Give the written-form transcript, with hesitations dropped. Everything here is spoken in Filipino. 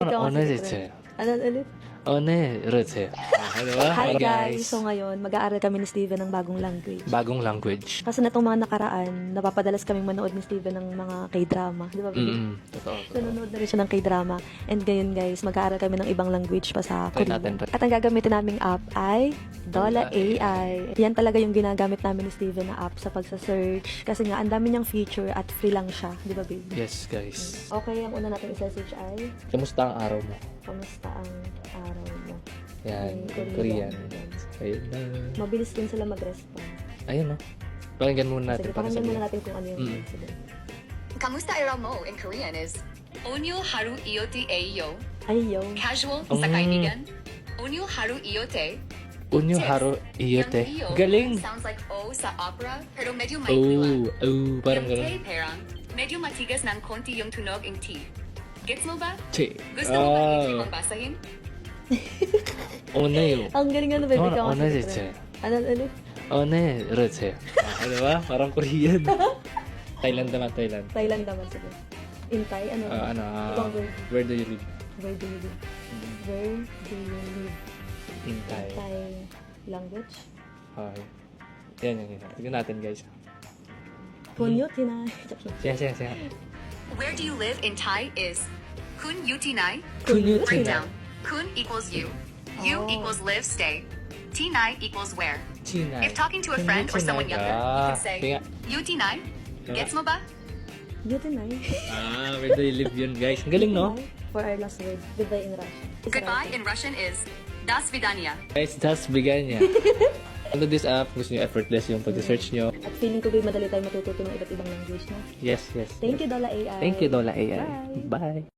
Diba? Ano ulit? Diba? Hi guys! Guys. So ngayon, mag-aaral kami ni Steven ng bagong language. Bagong language. Kasi na itong mga nakaraan, napapadalas kaming manood ni Steven ng mga K-drama. Di ba, baby? Totoo. Nanonood na rin siya ng K-drama. And ngayon guys, mag-aaral kami ng ibang language pa sa Try Korea. natin to. At ang gagamitin naming app ay Dola AI. Yan talaga yung ginagamit namin ni Steven na app sa pagsa-search. Kasi nga, ang dami niyang feature at free lang siya. Di ba, baby? Yes, guys. Okay, ang una natin isa-search ay, Kamusta ang araw mo? kamusta ang araw mo? Yan, Korean. Korean. Yan. Ayun na. Mabilis din sila mag-respond. Ayun, no? Pakinggan muna natin. Sige, para pakinggan muna sabihin. natin kung ano yung sige. Kamusta araw mo in Korean is Onyo haru iyote ayo. Ay, yo. Casual sa kaibigan. Onyo haru iyote. Unyo haru iyote. Yung iyo Galing! sounds like O sa opera pero medyo maikli lang. Parang Yung galing. te parang medyo matigas ng konti yung tunog ng T. Gets mo ba? Che. Gusto mo ba i mong basahin? Oneyo. Ang galing ano, baby. Ano, Ka ano, che. Ano ulit? Oneyo, che. Diba? Parang Korean. Thailand naman, Thailand. Thailand naman sige. In Thai, ano? Ibang word. Where do you live? Where do you live? Where do you live? In Thai. Thai language? Okay. Yan. Tignan natin, guys. Kunyo, tinay. Siya. Where do you live in Thai is Kun yutinai. Kunyo, Breakdown. Kun equals you. You Oh. equals live, stay. Tinai equals where. Chinay. If talking to a friend or someone younger, you can say, Kaya, Yutinai. Gets mo ba? Yo, tinay. where do you live yun, guys? Ang galing, no? For our last word. Goodbye in Russian. Goodbye in Russian is Das vidanya. Guys, just bigyan niya. Ano this app, gusto niyo effortless yung pag-search niyo. At feeling ko ba madali tayo matututo ng iba't ibang language, no? Yes. Thank you, Dola AI. Thank you, Dola AI. Bye. Bye.